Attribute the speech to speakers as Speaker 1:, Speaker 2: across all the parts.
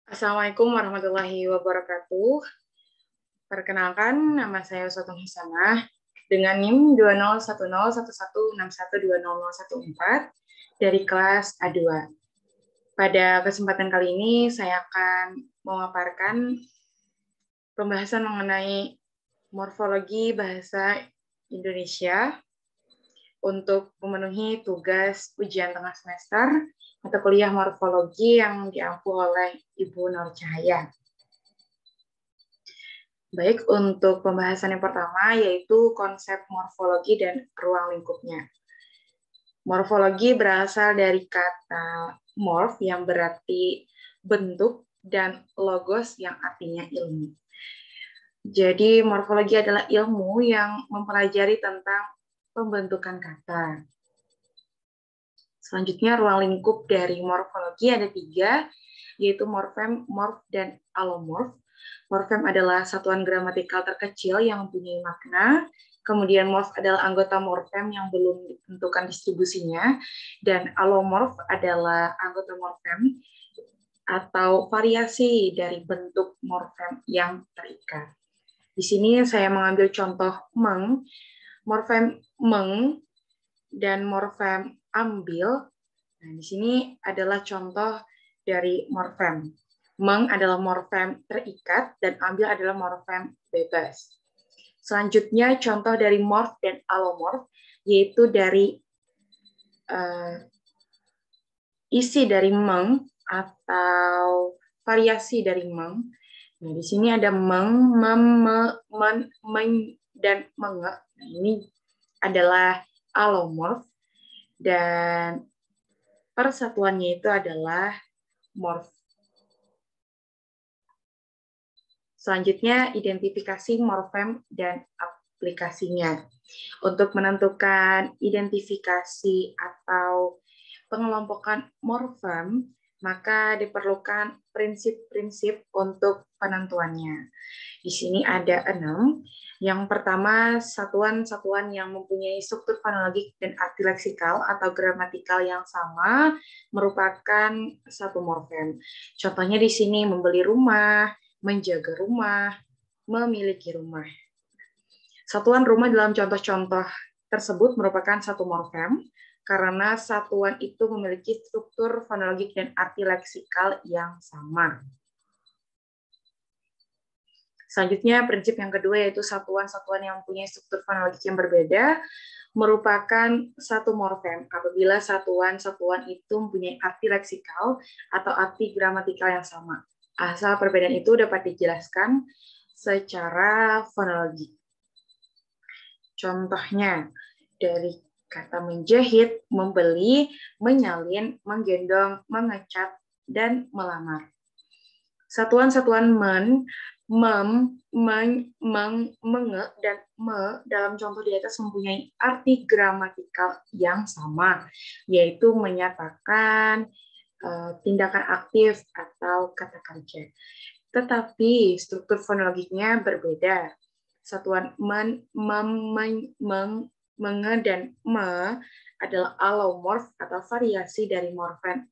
Speaker 1: Assalamualaikum warahmatullahi wabarakatuh. Perkenalkan, nama saya Sotung Hisanah dengan NIM 20101161612014 dari kelas A2. Pada kesempatan kali ini, saya akan memaparkan pembahasan mengenai morfologi bahasa Indonesia untuk memenuhi tugas ujian tengah semester atau kuliah morfologi yang diampu oleh Ibu Nur Cahaya. Baik, untuk pembahasan yang pertama yaitu konsep morfologi dan ruang lingkupnya. Morfologi berasal dari kata morf yang berarti bentuk dan logos yang artinya ilmu. Jadi morfologi adalah ilmu yang mempelajari tentang pembentukan kata. Selanjutnya ruang lingkup dari morfologi ada 3, yaitu morfem, morf, dan alomorf. Morfem adalah satuan gramatikal terkecil yang mempunyai makna, kemudian morf adalah anggota morfem yang belum ditentukan distribusinya, dan alomorf adalah anggota morfem atau variasi dari bentuk morfem yang terikat. Di sini saya mengambil contoh meng, morfem meng, dan morfem ambil. Nah, di sini adalah contoh dari morfem. Meng adalah morfem terikat dan ambil adalah morfem bebas. Selanjutnya contoh dari morf dan alomorf, yaitu dari isi dari meng atau variasi dari meng. Nah, di sini ada meng, mem, men, dan menge. Nah, ini adalah alomorf dan persatuannya itu adalah morf. Selanjutnya, identifikasi morfem dan aplikasinya. Untuk menentukan identifikasi atau pengelompokan morfem, maka diperlukan prinsip-prinsip untuk penentuannya. Di sini ada 6. Yang pertama, satuan-satuan yang mempunyai struktur fonologik dan arti leksikal atau gramatikal yang sama merupakan satu morfem. Contohnya di sini membeli rumah, menjaga rumah, memiliki rumah. Satuan rumah dalam contoh-contoh tersebut merupakan satu morfem karena satuan itu memiliki struktur fonologik dan arti leksikal yang sama. Selanjutnya, prinsip yang kedua yaitu satuan-satuan yang mempunyai struktur fonologik yang berbeda merupakan satu morfem apabila satuan-satuan itu mempunyai arti leksikal atau arti gramatikal yang sama. Asal perbedaan itu dapat dijelaskan secara fonologi. Contohnya, dari kata menjahit, membeli, menyalin, menggendong, mengecat, dan melamar. Satuan-satuan men, mem, meng, menge, dan me dalam contoh di atas mempunyai arti gramatikal yang sama, yaitu menyatakan tindakan aktif atau kata kerja. Tetapi struktur fonologiknya berbeda. Satuan men, mem, meng, menge, dan me adalah alomorf atau variasi dari morfem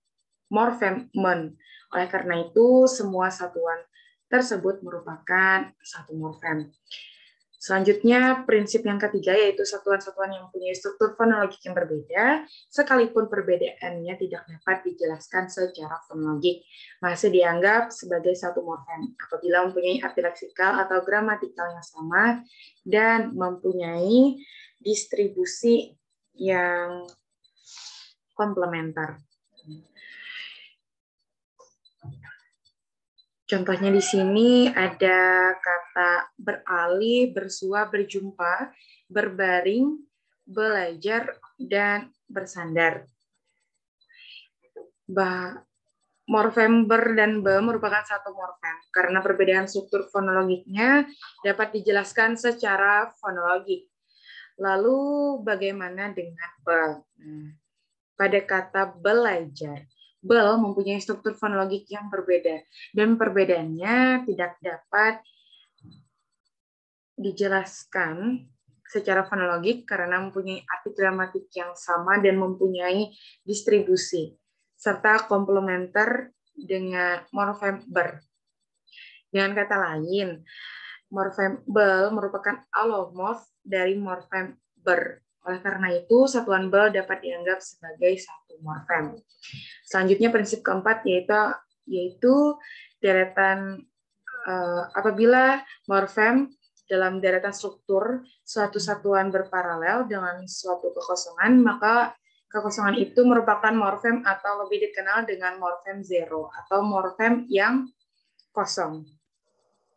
Speaker 1: men. Oleh karena itu, semua satuan tersebut merupakan satu morfem. Selanjutnya, prinsip yang ketiga yaitu satuan-satuan yang mempunyai struktur fonologik yang berbeda, sekalipun perbedaannya tidak dapat dijelaskan secara fonologik, masih dianggap sebagai satu morfem apabila mempunyai arti leksikal atau gramatikal yang sama dan mempunyai distribusi yang komplementer. Contohnya di sini ada kata beralih, bersua, berjumpa, berbaring, belajar, dan bersandar. Morfem ber dan be merupakan satu morfem karena perbedaan struktur fonologiknya dapat dijelaskan secara fonologik. Lalu bagaimana dengan bel? Pada kata belajar, bel mempunyai struktur fonologik yang berbeda dan perbedaannya tidak dapat dijelaskan secara fonologik karena mempunyai arti gramatik yang sama dan mempunyai distribusi serta komplementer dengan morfem ber. Dengan kata lain, morfem bel merupakan alomorf dari morfem ber. Oleh karena itu, satuan bel dapat dianggap sebagai satu morfem. Selanjutnya prinsip keempat yaitu deretan apabila morfem dalam deretan struktur suatu satuan berparalel dengan suatu kekosongan, maka kekosongan itu merupakan morfem atau lebih dikenal dengan morfem zero atau morfem yang kosong.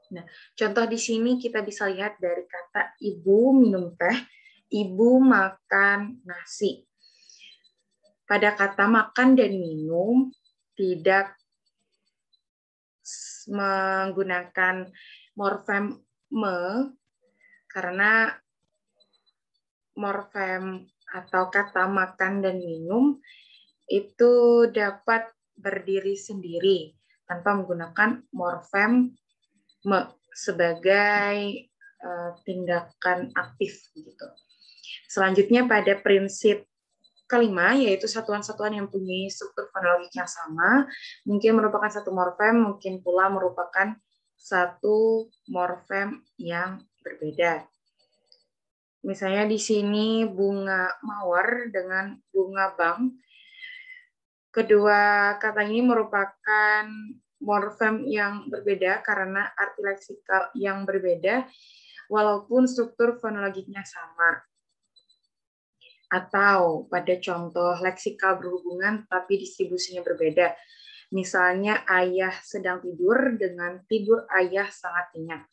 Speaker 1: Nah, contoh di sini kita bisa lihat dari kata ibu minum teh, ibu makan nasi. Pada kata makan dan minum tidak menggunakan morfem me karena morfem atau kata makan dan minum itu dapat berdiri sendiri tanpa menggunakan morfem me sebagai tindakan aktif gitu. Selanjutnya pada prinsip kelima, yaitu satuan-satuan yang punya struktur fonologik yang sama, mungkin merupakan satu morfem, mungkin pula merupakan satu morfem yang berbeda. Misalnya di sini bunga mawar dengan bunga bang. Kedua kata ini merupakan morfem yang berbeda karena arti leksikal yang berbeda, walaupun struktur fonologiknya sama. Atau pada contoh leksikal berhubungan tapi distribusinya berbeda. Misalnya ayah sedang tidur dengan tidur ayah sangat nyenyak.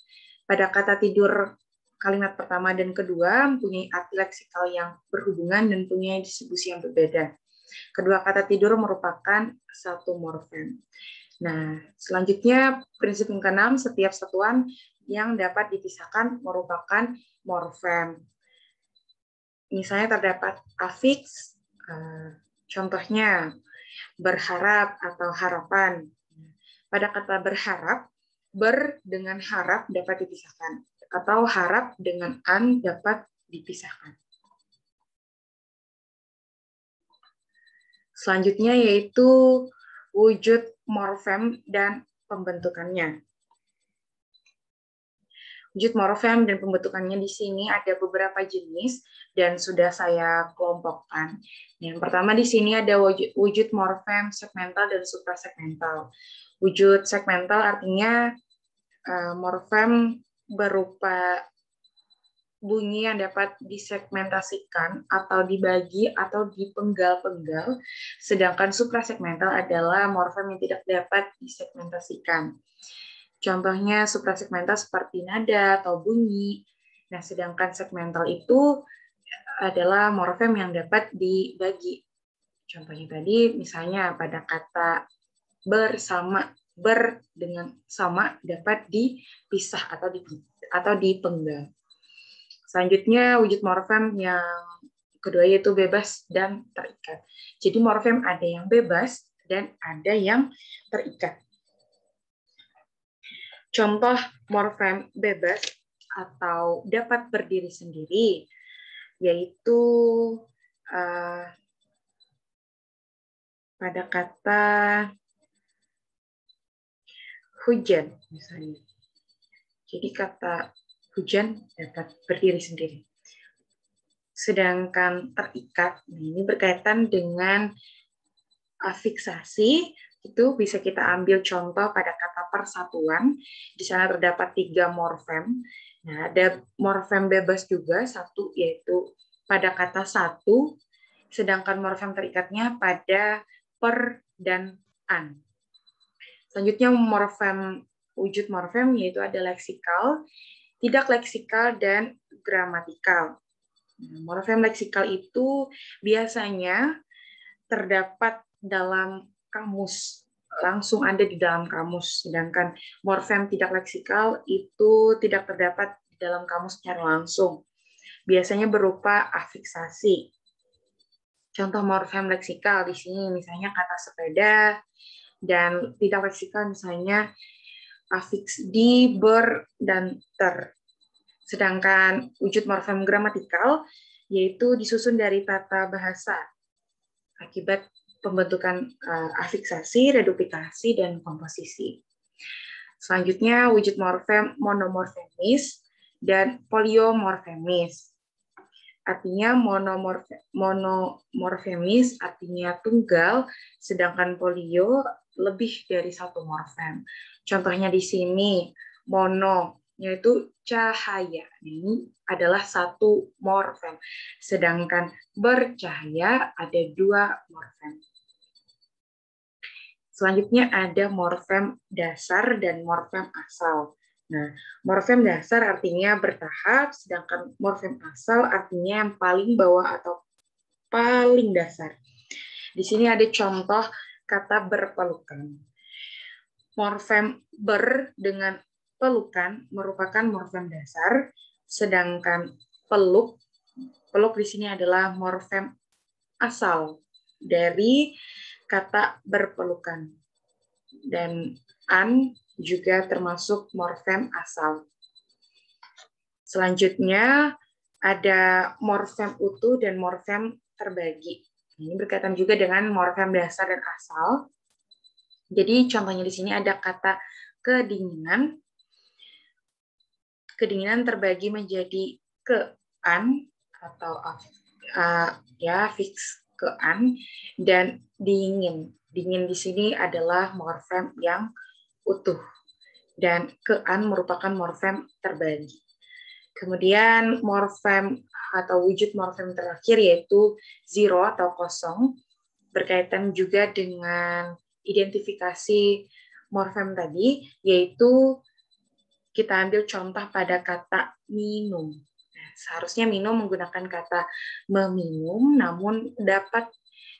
Speaker 1: Pada kata tidur kalimat pertama dan kedua mempunyai arti leksikal yang berhubungan dan punya distribusi yang berbeda. Kedua kata tidur merupakan satu morfem. Nah, selanjutnya prinsip yang keenam, setiap satuan yang dapat dipisahkan merupakan morfem. Misalnya terdapat afiks, contohnya berharap atau harapan. Pada kata berharap, ber dengan harap dapat dipisahkan, atau harap dengan an dapat dipisahkan. Selanjutnya yaitu wujud morfem dan pembentukannya. Wujud morfem dan pembentukannya di sini ada beberapa jenis dan sudah saya kelompokkan. Yang pertama di sini ada wujud morfem segmental dan suprasegmental. Wujud segmental artinya morfem berupa bunyi yang dapat disegmentasikan atau dibagi atau dipenggal-penggal, sedangkan suprasegmental adalah morfem yang tidak dapat disegmentasikan. Contohnya suprasegmental seperti nada atau bunyi. Nah, sedangkan segmental itu adalah morfem yang dapat dibagi. Contohnya tadi misalnya pada kata bersama, ber dengan sama dapat dipisah atau dipenggal. Selanjutnya wujud morfem yang kedua yaitu bebas dan terikat. Jadi morfem ada yang bebas dan ada yang terikat. Contoh morfem bebas atau dapat berdiri sendiri yaitu pada kata hujan misalnya. Jadi kata hujan dapat berdiri sendiri. Sedangkan terikat, ini berkaitan dengan afiksasi, itu bisa kita ambil contoh pada kata persatuan. Di sana terdapat 3 morfem. Nah, ada morfem bebas juga, satu yaitu pada kata satu, sedangkan morfem terikatnya pada per dan an. Selanjutnya wujud morfem yaitu ada leksikal, tidak leksikal, dan gramatikal. Morfem leksikal itu biasanya terdapat dalam kamus, langsung ada di dalam kamus. Sedangkan morfem tidak leksikal itu tidak terdapat di dalam kamus secara langsung. Biasanya berupa afiksasi. Contoh morfem leksikal di sini misalnya kata sepeda, dan tidak leksikal misalnya afiks di, ber, dan ter. Sedangkan wujud morfem gramatikal yaitu disusun dari tata bahasa akibat pembentukan afiksasi, reduplikasi, dan komposisi. Selanjutnya wujud morfem monomorfemis dan poliomorfemis. Artinya monomorfemis artinya tunggal, sedangkan polio lebih dari satu morfem. Contohnya di sini mono yaitu cahaya. Ini adalah satu morfem. Sedangkan bercahaya ada dua morfem. Selanjutnya ada morfem dasar dan morfem asal. Nah, morfem dasar artinya bertahap, sedangkan morfem asal artinya yang paling bawah atau paling dasar. Di sini ada contoh kata berpelukan. Morfem ber dengan pelukan merupakan morfem dasar, sedangkan peluk di sini adalah morfem asal dari kata berpelukan. Dan an juga termasuk morfem asal. Selanjutnya ada morfem utuh dan morfem terbagi. Ini berkaitan juga dengan morfem dasar dan asal. Jadi contohnya di sini ada kata kedinginan. Kedinginan terbagi menjadi ke-an atau fix ke-an dan dingin. Dingin di sini adalah morfem yang utuh dan ke-an merupakan morfem terbagi. Kemudian morfem atau wujud morfem terakhir yaitu zero atau kosong, berkaitan juga dengan identifikasi morfem tadi, yaitu kita ambil contoh pada kata minum. Nah, seharusnya minum menggunakan kata meminum, namun dapat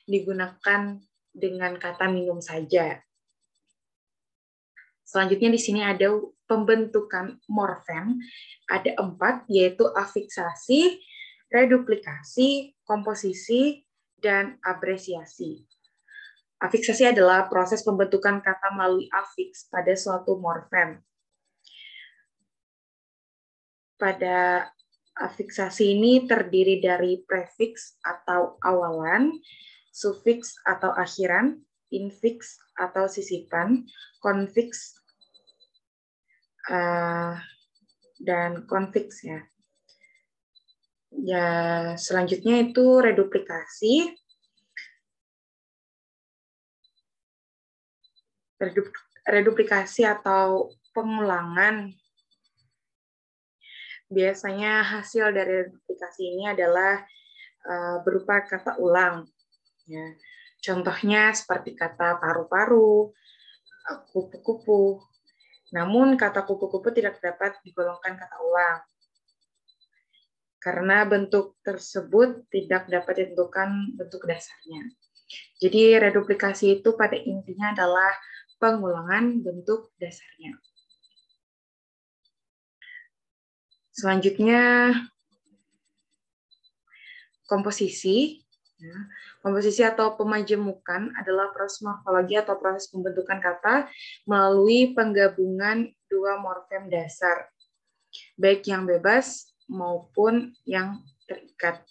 Speaker 1: digunakan dengan kata minum saja. Selanjutnya di sini ada pembentukan morfem, ada 4, yaitu afiksasi, reduplikasi, komposisi, dan abresiasi. Afiksasi adalah proses pembentukan kata melalui afiks pada suatu morfem. Pada afiksasi ini terdiri dari prefiks atau awalan, sufiks atau akhiran, infiks atau sisipan, konfiks dan konfiks ya. Ya, selanjutnya itu reduplikasi. Reduplikasi atau pengulangan. Biasanya hasil dari reduplikasi ini adalah berupa kata ulang. Ya. Contohnya seperti kata paru-paru, kupu-kupu. Namun kata kupu-kupu tidak dapat digolongkan kata ulang. Karena bentuk tersebut tidak dapat ditentukan bentuk dasarnya. Jadi reduplikasi itu pada intinya adalah pengulangan bentuk dasarnya. Selanjutnya, komposisi. Komposisi atau pemajemukan adalah proses morfologi atau proses pembentukan kata melalui penggabungan dua morfem dasar, baik yang bebas maupun yang terikat,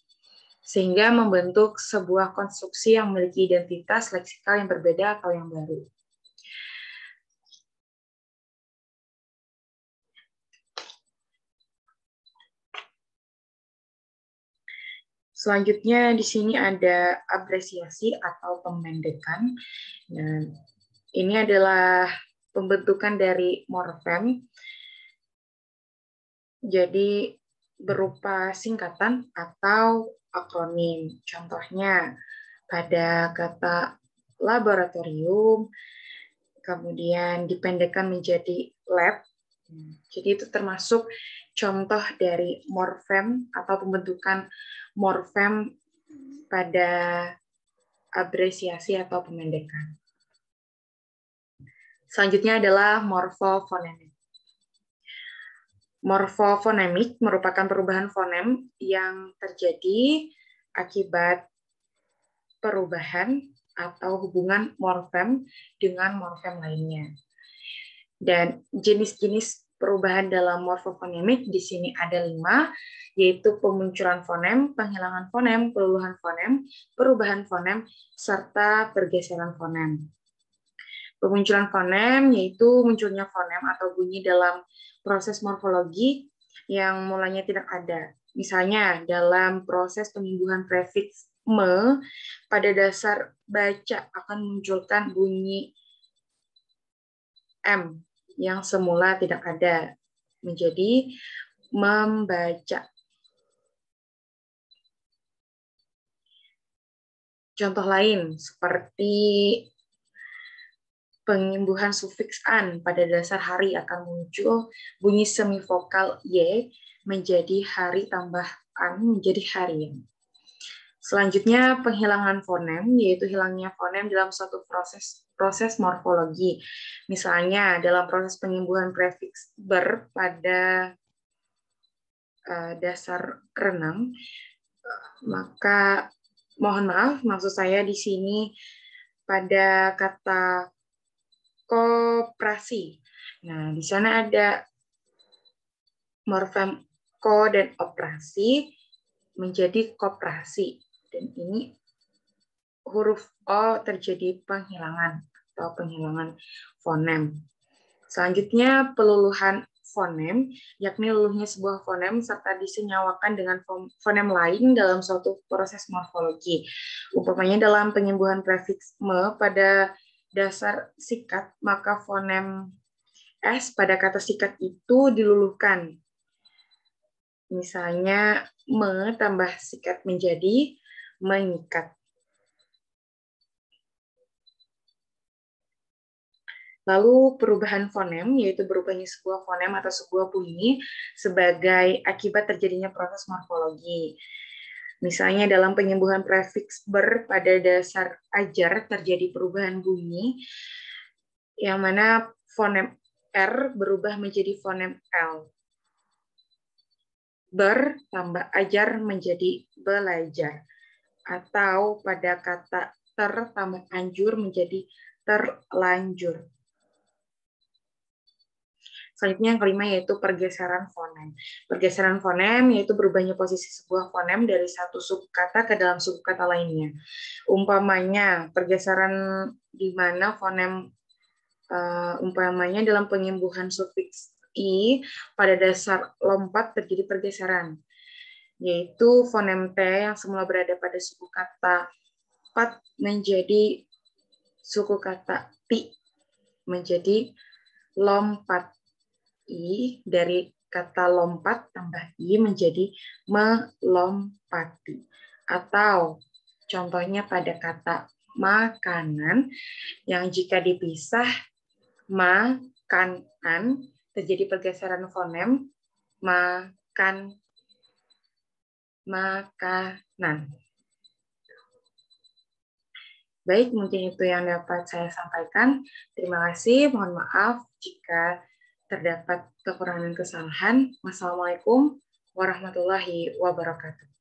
Speaker 1: sehingga membentuk sebuah konstruksi yang memiliki identitas leksikal yang berbeda atau yang baru. Selanjutnya di sini ada abresiasi atau pemendekan. Nah, ini adalah pembentukan dari morfem. Jadi berupa singkatan atau akronim. Contohnya pada kata laboratorium, kemudian dipendekkan menjadi lab. Jadi itu termasuk contoh dari morfem atau pembentukan morfem pada abresiasi atau pemendekan. Selanjutnya adalah morfofonemik. Morfofonemik merupakan perubahan fonem yang terjadi akibat perubahan atau hubungan morfem dengan morfem lainnya. Dan jenis-jenis perubahan dalam morfofonemik di sini ada 5, yaitu pemunculan fonem, penghilangan fonem, peluluhan fonem, perubahan fonem, serta pergeseran fonem. Pemunculan fonem yaitu munculnya fonem atau bunyi dalam proses morfologi yang mulanya tidak ada. Misalnya dalam proses penyembuhan prefiks me, pada dasar baca akan munculkan bunyi M yang semula tidak ada, menjadi membaca. Contoh lain seperti penyembuhan sufiks an, pada dasar hari akan muncul bunyi semivokal Y menjadi hari tambah an menjadi harian. Selanjutnya penghilangan fonem, yaitu hilangnya fonem dalam suatu proses morfologi. Misalnya dalam proses penyembuhan prefiks ber pada dasar renang, maka mohon maaf, maksud saya di sini pada kata koperasi. Nah, di sana ada morfem ko dan operasi menjadi koperasi. Dan ini huruf O terjadi penghilangan atau penghilangan fonem. Selanjutnya peluluhan fonem, yakni luluhnya sebuah fonem serta disenyawakan dengan fonem lain dalam suatu proses morfologi. Umpamanya dalam penyembuhan prefiks me pada dasar sikat, maka fonem S pada kata sikat itu diluluhkan. Misalnya me tambah sikat menjadi mengikat. Lalu perubahan fonem, yaitu berubahnya sebuah fonem atau sebuah bunyi sebagai akibat terjadinya proses morfologi. Misalnya dalam penyembuhan prefiks ber pada dasar ajar terjadi perubahan bunyi, yang mana fonem R berubah menjadi fonem L. Ber tambah ajar menjadi belajar. Atau pada kata ter tambah anjur menjadi terlanjur. Selanjutnya yang kelima yaitu pergeseran fonem. Pergeseran fonem yaitu berubahnya posisi sebuah fonem dari satu subkata ke dalam subkata lainnya. Umpamanya pergeseran di mana fonem umpamanya dalam penyembuhan sufiks i pada dasar lompat terjadi pergeseran, yaitu fonem T yang semula berada pada suku kata pat menjadi suku kata ti menjadi lompat. I dari kata lompat tambah i menjadi melompati. Atau contohnya pada kata makanan yang jika dipisah makanan terjadi pergeseran fonem makan makanan. Baik, mungkin itu yang dapat saya sampaikan. Terima kasih. Mohon maaf jika terdapat kekurangan dan kesalahan. Wassalamualaikum warahmatullahi wabarakatuh.